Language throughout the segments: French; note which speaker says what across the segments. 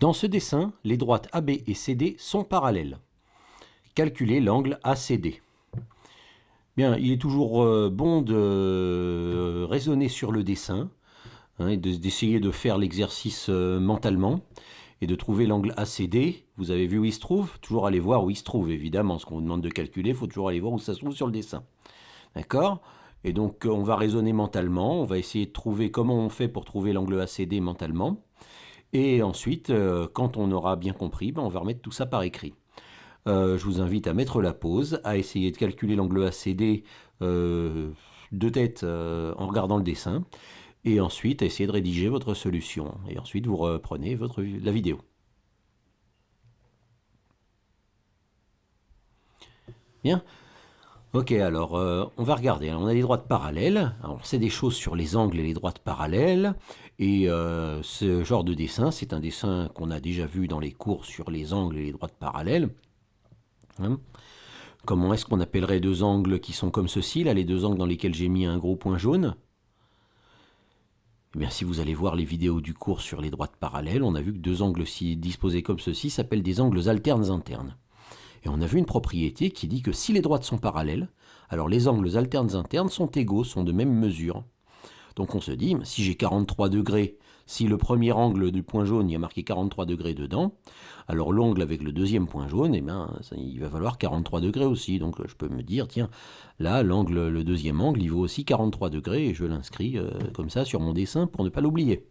Speaker 1: Dans ce dessin, les droites AB et CD sont parallèles. Calculez l'angle ACD. Bien, il est toujours bon de raisonner sur le dessin, et d'essayer de faire l'exercice mentalement et de trouver l'angle ACD. Vous avez vu où il se trouve? Toujours aller voir où il se trouve, évidemment. Ce qu'on vous demande de calculer, il faut toujours aller voir où ça se trouve sur le dessin. D'accord? Et donc, on va raisonner mentalement. On va essayer de trouver comment on fait pour trouver l'angle ACD mentalement. Et ensuite, quand on aura bien compris, on va remettre tout ça par écrit. Je vous invite à mettre la pause, à essayer de calculer l'angle ACD de tête en regardant le dessin, et ensuite à essayer de rédiger votre solution. Et ensuite, vous reprenez la vidéo. Bien. Ok, alors on va regarder. Alors, on a des droites parallèles. Alors, c'est des choses sur les angles et les droites parallèles. Et ce genre de dessin, c'est un dessin qu'on a déjà vu dans les cours sur les angles et les droites parallèles. Hein? Comment est-ce qu'on appellerait deux angles qui sont comme ceci, là, les deux angles dans lesquels j'ai mis un gros point jaune? Eh bien, si vous allez voir les vidéos du cours sur les droites parallèles, on a vu que deux angles disposés comme ceci s'appellent des angles alternes internes. Et on a vu une propriété qui dit que si les droites sont parallèles, alors les angles alternes internes sont égaux, sont de même mesure. Donc on se dit, si j'ai 43 degrés, si le premier angle du point jaune, il y a marqué 43 degrés dedans, alors l'angle avec le deuxième point jaune, eh bien, il va valoir 43 degrés aussi. Donc je peux me dire, tiens, là, le deuxième angle, il vaut aussi 43 degrés, et je l'inscris comme ça sur mon dessin pour ne pas l'oublier.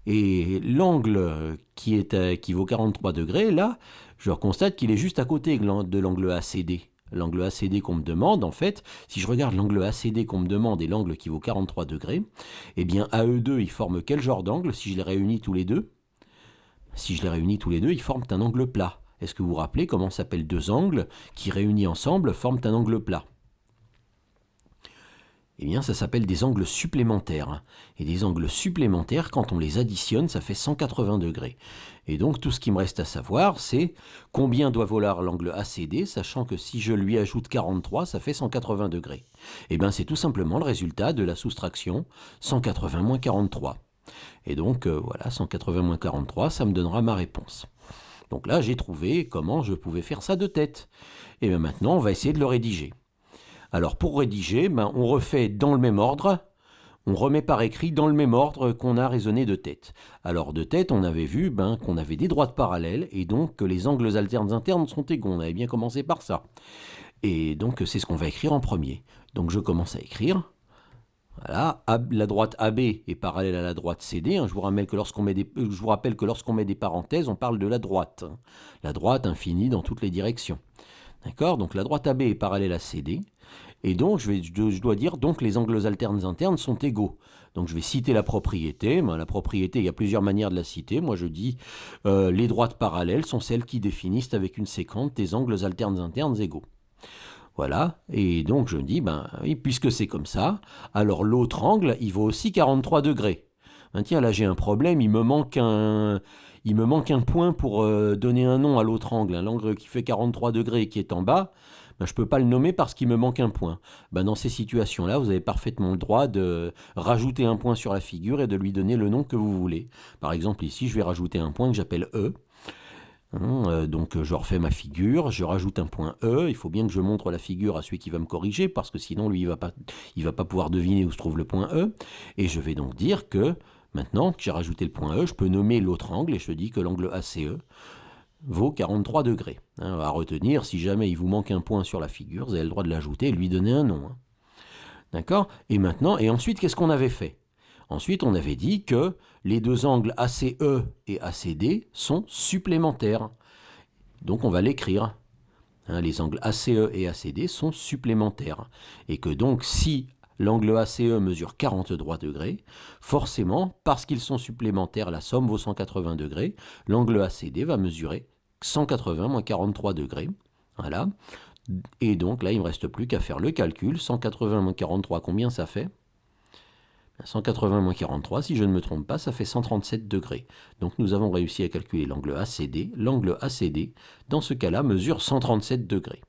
Speaker 1: Et l'angle qui vaut 43 degrés, là, je constate qu'il est juste à côté de l'angle ACD. L'angle ACD qu'on me demande, en fait, si je regarde l'angle ACD qu'on me demande et l'angle qui vaut 43 degrés, eh bien, à eux deux, ils forment quel genre d'angle si je les réunis tous les deux? Si je les réunis tous les deux, ils forment un angle plat. Est-ce que vous vous rappelez comment s'appellent deux angles qui, réunis ensemble, forment un angle plat? Eh bien, ça s'appelle des angles supplémentaires. Et des angles supplémentaires, quand on les additionne, ça fait 180 degrés. Et donc, tout ce qui me reste à savoir, c'est combien doit valoir l'angle ACD, sachant que si je lui ajoute 43, ça fait 180 degrés. Eh bien, c'est tout simplement le résultat de la soustraction 180 moins 43. Et donc, voilà, 180 moins 43, ça me donnera ma réponse. Donc là, j'ai trouvé comment je pouvais faire ça de tête. Et bien maintenant, on va essayer de le rédiger. Alors pour rédiger, on refait dans le même ordre, on remet par écrit dans le même ordre qu'on a raisonné de tête. Alors de tête, on avait vu qu'on avait des droites parallèles et donc que les angles alternes internes sont égaux. On avait bien commencé par ça. Et donc c'est ce qu'on va écrire en premier. Donc je commence à écrire. Voilà, la droite AB est parallèle à la droite CD. Je vous rappelle que lorsqu'on met des parenthèses, on parle de la droite. La droite infinie dans toutes les directions. D'accord? Donc la droite AB est parallèle à CD. Et donc, je dois dire donc les angles alternes internes sont égaux. Donc je vais citer la propriété. La propriété, il y a plusieurs manières de la citer. Moi, je dis les droites parallèles sont celles qui définissent avec une séquence des angles alternes internes égaux. Voilà. Et donc je me dis, oui, puisque c'est comme ça, alors l'autre angle, il vaut aussi 43 degrés. Tiens, là j'ai un problème, il me manque un point pour donner un nom à l'autre angle. L'angle qui fait 43 degrés et qui est en bas, je ne peux pas le nommer parce qu'il me manque un point. Dans ces situations-là, vous avez parfaitement le droit de rajouter un point sur la figure et de lui donner le nom que vous voulez. Par exemple, ici, je vais rajouter un point que j'appelle E. Donc je refais ma figure, je rajoute un point E, il faut bien que je montre la figure à celui qui va me corriger, parce que sinon lui il va pas pouvoir deviner où se trouve le point E, et je vais donc dire que maintenant que j'ai rajouté le point E, je peux nommer l'autre angle, et je dis que l'angle ACE vaut 43 degrés. À retenir, si jamais il vous manque un point sur la figure, vous avez le droit de l'ajouter et lui donner un nom. D'accord? Et ensuite, qu'est-ce qu'on avait fait? Ensuite, on avait dit que les deux angles ACE et ACD sont supplémentaires. Donc, on va l'écrire. Les angles ACE et ACD sont supplémentaires. Et que donc, si l'angle ACE mesure 43 degrés, forcément, parce qu'ils sont supplémentaires, la somme vaut 180 degrés, l'angle ACD va mesurer 180 moins 43 degrés. Voilà. Et donc, là, il ne me reste plus qu'à faire le calcul. 180 moins 43, combien ça fait? 180 moins 43, si je ne me trompe pas, ça fait 137 degrés. Donc nous avons réussi à calculer l'angle ACD. L'angle ACD, dans ce cas-là, mesure 137 degrés.